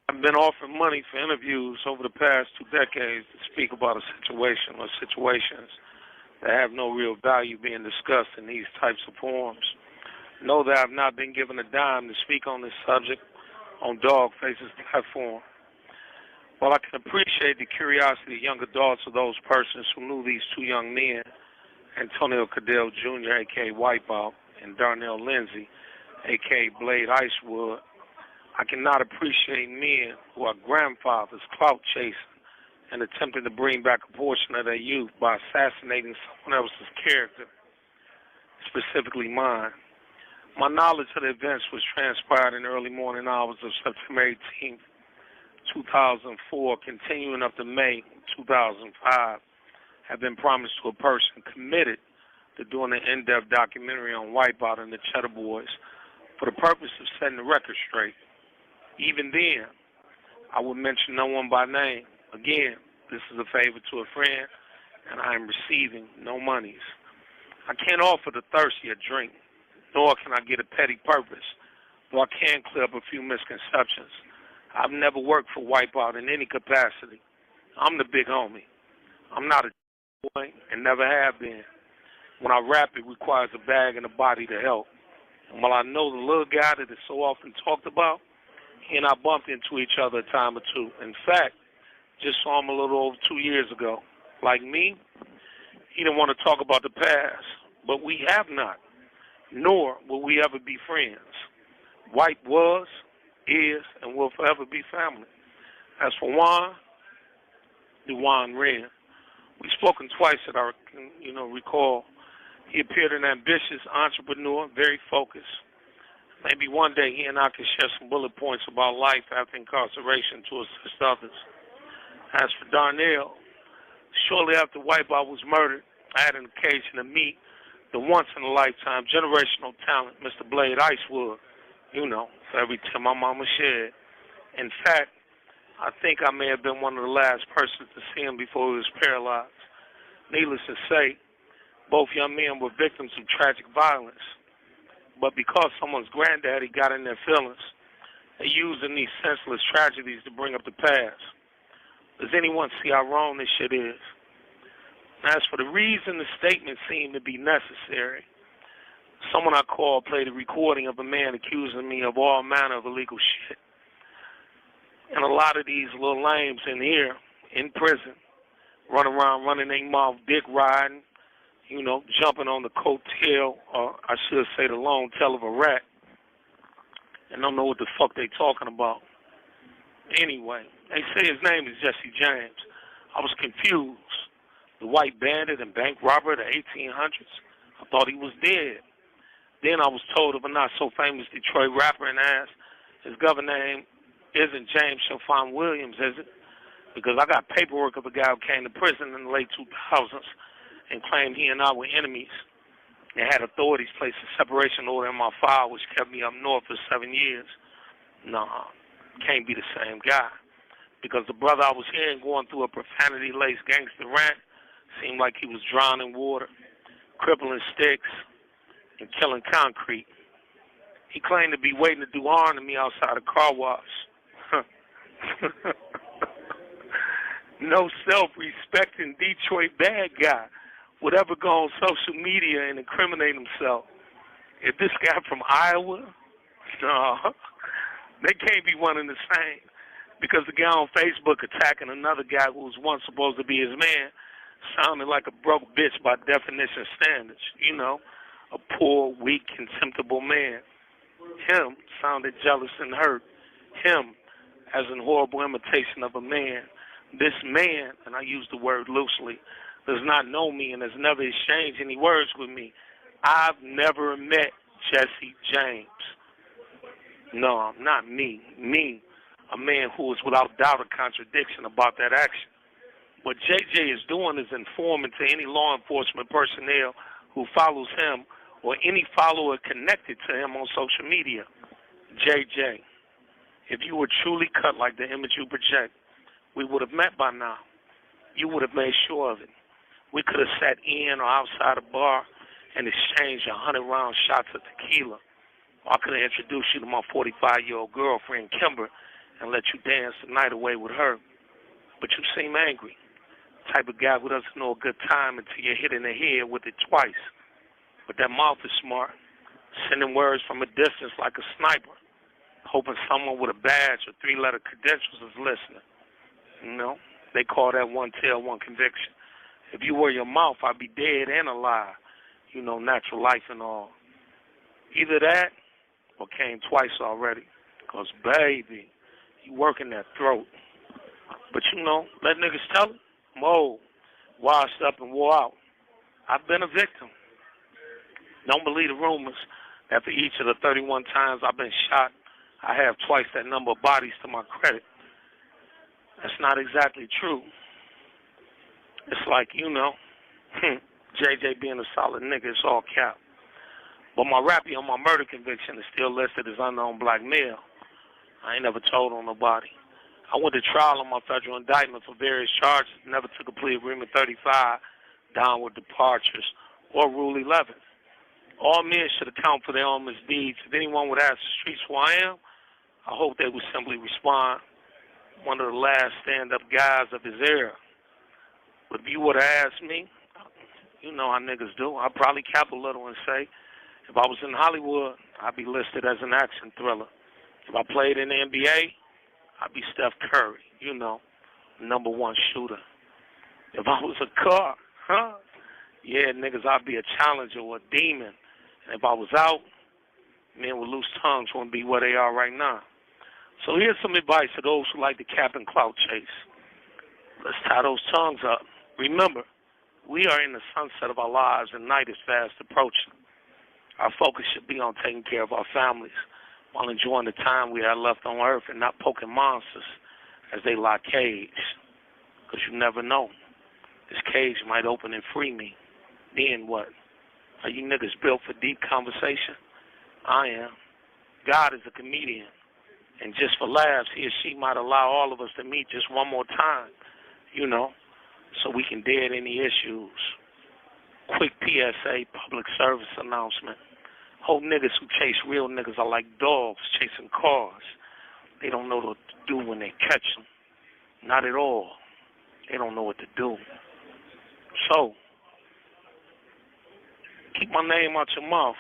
I've been offered money for interviews over the past 2 decades to speak about a situation or situations that have no real value being discussed in these types of forums. Know that I've not been given a dime to speak on this subject on Dogface's platform. While I can appreciate the curiosity of young adults or those persons who knew these two young men, Antonio Cadell Jr., a.k.a. Wipeout, and Darnell Lindsay, a.k.a. Blade Icewood, I cannot appreciate men who are grandfathers clout chasing and attempting to bring back a portion of their youth by assassinating someone else's character, specifically mine. My knowledge of the events was transpired in the early morning hours of September 18th, 2004, continuing up to May 2005, have been promised to a person committed to doing an in-depth documentary on Wipeout and the Cheddar Boys for the purpose of setting the record straight. Even then, I would mention no one by name. Again, this is a favor to a friend, and I am receiving no monies. I can't offer the thirsty a drink, nor can I get a petty purpose, though I can clear up a few misconceptions. I've never worked for Wipeout in any capacity. I'm the big homie. I'm not a boy and never have been. When I rap, it requires a bag and a body to help. And while I know the little guy that is so often talked about, he and I bumped into each other a time or two. In fact, just saw him a little over 2 years ago. Like me, he didn't want to talk about the past, but we have not, nor will we ever be friends. White was, is, and will forever be family. As for Juan, Juan Wren, we've spoken twice that I recall. He appeared an ambitious entrepreneur, very focused. Maybe one day he and I can share some bullet points about life after incarceration to assist others. As for Darnell, shortly after Wipeout was murdered, I had an occasion to meet the once-in-a-lifetime generational talent, Mr. Blade Icewood, for every tear my mama shed. In fact, I think I may have been one of the last persons to see him before he was paralyzed. Needless to say, both young men were victims of tragic violence. But because someone's granddaddy got in their feelings, they're using these senseless tragedies to bring up the past. Does anyone see how wrong this shit is? As for the reason the statement seemed to be necessary, someone I called played a recording of a man accusing me of all manner of illegal shit. And a lot of these little lames in here, in prison, run around running their mouth, dick riding, jumping on the coattail, or I should say the long tail of a rat, and don't know what the fuck they talking about. Anyway, they say his name is Jesse James. I was confused. The white bandit and bank robber of the 1800s? I thought he was dead. Then I was told of a not-so-famous Detroit rapper and asked, his government name isn't James Chaffon Williams, is it? Because I got paperwork of a guy who came to prison in the late 2000s and claimed he and I were enemies. They had authorities place a separation order in my file, which kept me up north for 7 years. Nah, can't be the same guy. Because the brother I was hearing going through a profanity-laced gangster rant seemed like he was drowning water, crippling sticks, and killing concrete. He claimed to be waiting to do harm to me outside a car wash. No self-respecting Detroit bad guy would ever go on social media and incriminate himself. If this guy from Iowa, no, they can't be one and the same. Because the guy on Facebook attacking another guy who was once supposed to be his man sounded like a broke bitch by definition standards. A poor, weak, contemptible man. Him sounded jealous and hurt. Him as an horrible imitation of a man. This man, and I use the word loosely, does not know me and has never exchanged any words with me. I've never met Jesse James. No, not me. Me, a man who is without doubt a contradiction about that action. What JJ is doing is informing to any law enforcement personnel who follows him or any follower connected to him on social media. JJ, if you were truly cut like the image you project, we would have met by now. You would have made sure of it. We could have sat in or outside a bar and exchanged 100-round shots of tequila. Or I could have introduced you to my 45-year-old girlfriend, Kimber, and let you dance the night away with her. But you seem angry. Type of guy who doesn't know a good time until you're hit in the head with it twice. But that mouth is smart, sending words from a distance like a sniper, hoping someone with a badge or three-letter credentials is listening. You know, they call that one tell, one conviction. If you were your mouth, I'd be dead and alive. You know, natural life and all. Either that or came twice already. Because, baby, you working that throat. But, you know, let niggas tell it. Mo, washed up and wore out. I've been a victim. Don't believe the rumors that for each of the 31 times I've been shot, I have twice that number of bodies to my credit. That's not exactly true. It's like, you know, JJ being a solid nigga, it's all cap. But my rappy on my murder conviction is still listed as unknown black male. I ain't never told on nobody. I went to trial on my federal indictment for various charges, never took a plea agreement 35, downward departures, or Rule 11. All men should account for their own misdeeds. If anyone would ask the streets who I am, I hope they would simply respond, one of the last stand-up guys of his era. But if you were to ask me, you know how niggas do, I'd probably cap a little and say, if I was in Hollywood, I'd be listed as an action thriller. If I played in the NBA, I'd be Steph Curry, you know, #1 shooter. If I was a car, yeah, niggas, I'd be a challenger or a demon. And if I was out, men with loose tongues wouldn't be where they are right now. So here's some advice to those who like the cap and clout chase. Let's tie those tongues up. Remember, we are in the sunset of our lives and night is fast approaching. Our focus should be on taking care of our families while enjoying the time we have left on earth and not poking monsters as they lie caged. Because you never know. This cage might open and free me. Then what? Are you niggas built for deep conversation? I am. God is a comedian. And just for laughs, he or she might allow all of us to meet just one more time, you know, so we can dead any issues. Quick PSA, public service announcement. Whole niggas who chase real niggas are like dogs chasing cars. They don't know what to do when they catch them. Not at all. They don't know what to do. So, keep my name out your mouth.